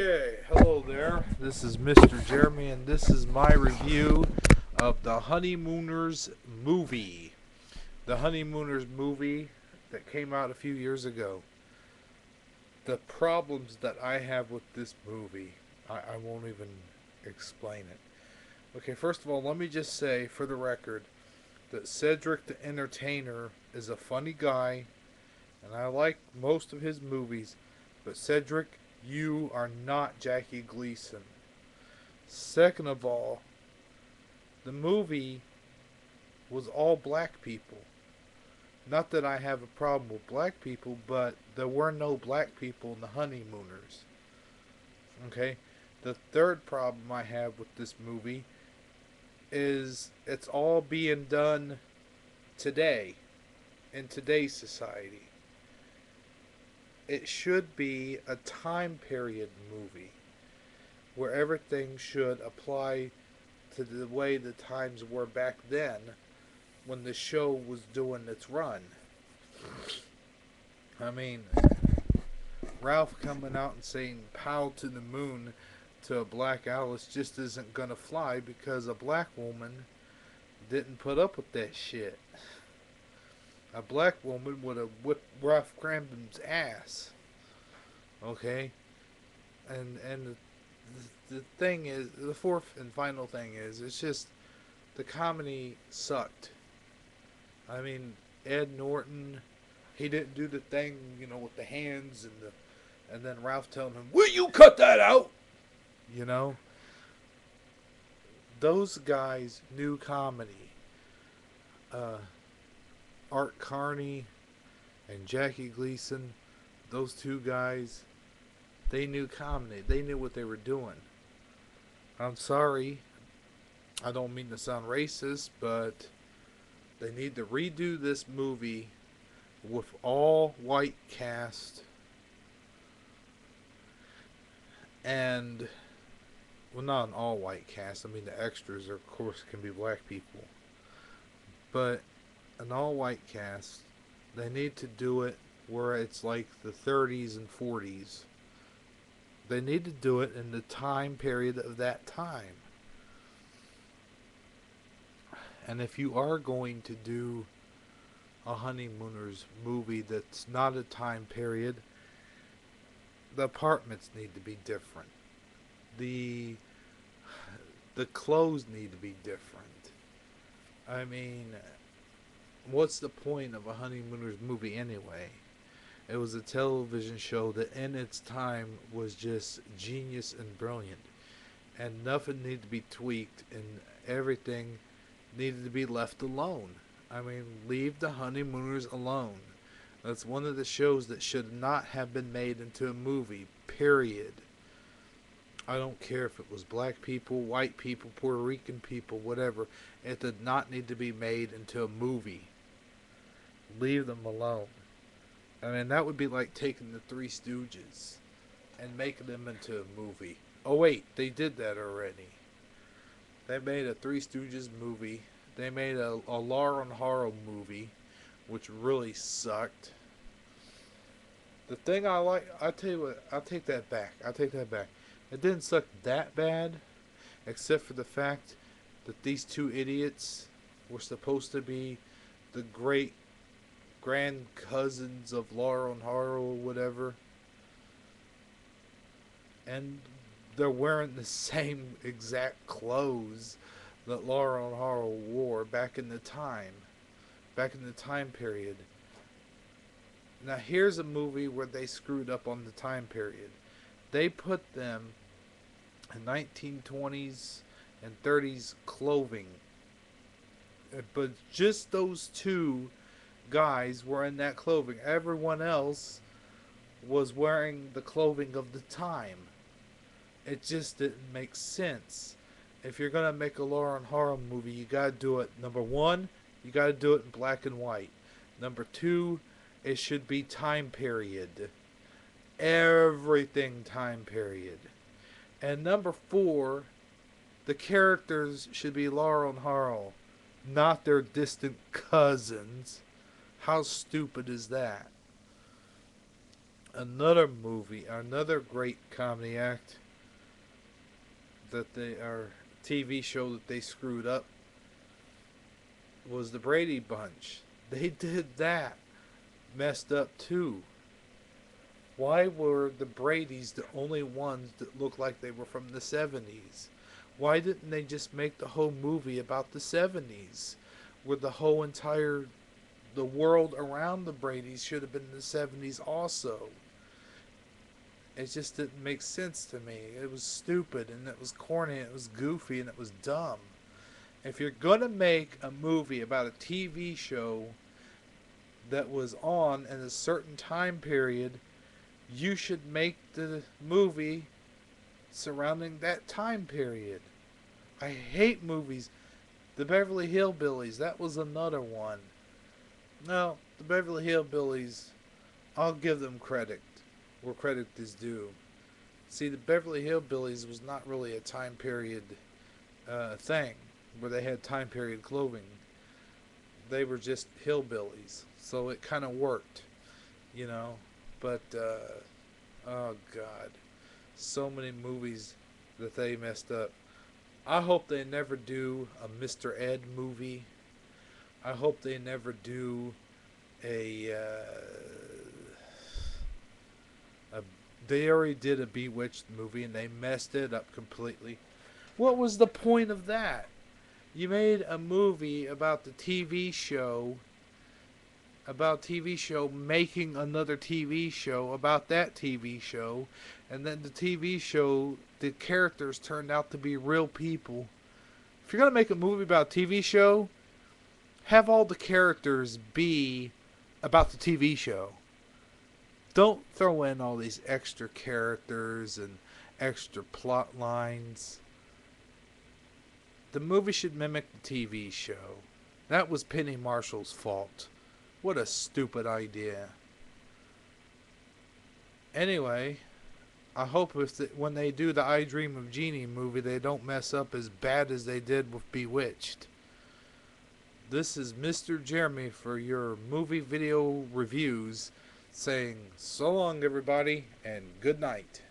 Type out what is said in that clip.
Okay, hello there. This is Mr. Jeremy, and this is my review of the Honeymooners movie. The Honeymooners movie that came out a few years ago. The problems that I have with this movie, I won't even explain it. Okay, first of all, let me just say for the record that Cedric the Entertainer is a funny guy, and I like most of his movies, but Cedric, you are not Jackie Gleason. Second of all, the movie was all black people. Not that I have a problem with black people, but there were no black people in the Honeymooners. Okay? The third problem I have with this movie is it's all being done today, in today's society. It should be a time period movie where everything should apply to the way the times were back then when the show was doing its run. I mean, Ralph coming out and saying "pow to the moon" to a black Alice just isn't gonna fly because a black woman didn't put up with that shit. A black woman would have whipped Ralph Cramden's ass. Okay, and the thing is, the fourth and final thing is, it's just the comedy sucked. I mean, Ed Norton, he didn't do the thing, with the hands and then Ralph telling him, "Will you cut that out?" You know, those guys knew comedy. Uh, Art Carney and Jackie Gleason, those two guys, they knew comedy. They knew what they were doing. I'm sorry, I don't mean to sound racist, but they need to redo this movie with all white cast and, well, not an all white cast. I mean, the extras are, of course, can be black people, but an all white cast. They need to do it where it's like the 30s and 40s. They need to do it in the time period of that time. And if you are going to do a Honeymooners movie that's not a time period, the apartments need to be different. The the clothes need to be different. I mean, what's the point of a Honeymooners movie anyway? It was a television show that in its time was just genius and brilliant. And nothing needed to be tweaked and everything needed to be left alone. I mean, leave the Honeymooners alone. That's one of the shows that should not have been made into a movie, period. I don't care if it was black people, white people, Puerto Rican people, whatever. It did not need to be made into a movie. Leave them alone. I mean, that would be like taking the Three Stooges and making them into a movie. Oh, wait, they did that already. They made a Three Stooges movie. They made a Laurel and Harlow movie, which really sucked. The thing I like, I tell you what, I'll take that back. I'll take that back. It didn't suck that bad, except for the fact that these two idiots were supposed to be the great grand cousins of Laurel and Harlow or whatever. And they're wearing the same exact clothes that Laurel and Harlow wore back in the time period. Now here's a movie where they screwed up on the time period. They put them in 1920s and 30s clothing, but just those two guys were in that clothing. Everyone else was wearing the clothing of the time. It just didn't make sense. If you're gonna make a Laurel and Harlow movie, you gotta do it. Number one, you gotta do it in black and white. Number two, it should be time period. Everything time period. And number four, the characters should be Laurel and Harlow, not their distant cousins. How stupid is that? Another movie, another great comedy act that they are TV show that they screwed up was the Brady Bunch. They did that messed up too. Why were the Bradys the only ones that looked like they were from the 70s? Why didn't they just make the whole movie about the 70s? Where the whole entire the world around the Bradys should have been in the 70s also. It just didn't make sense to me. It was stupid and it was corny and it was goofy and it was dumb. If you're going to make a movie about a TV show that was on in a certain time period, you should make the movie surrounding that time period. I hate movies. The Beverly Hillbillies, that was another one. No, the Beverly Hillbillies, I'll give them credit where credit is due. See, the Beverly Hillbillies was not really a time period thing where they had time period clothing. They were just hillbillies, so it kind of worked, you know. But oh god, so many movies that they messed up. I hope they never do a Mr. Ed movie. I hope they never do a. A they already did a Bewitched movie and they messed it up completely. What was the point of that? You made a movie about the TV show making another TV show about that TV show, and then the TV show, the characters turned out to be real people. If you're gonna make a movie about a TV show, have all the characters be about the TV show. Don't throw in all these extra characters and extra plot lines. The movie should mimic the TV show. That was Penny Marshall's fault. What a stupid idea. Anyway, I hope when they do the I Dream of Jeannie movie, they don't mess up as bad as they did with Bewitched. This is Mr. Jeremy for your movie video reviews, saying so long, everybody, and good night.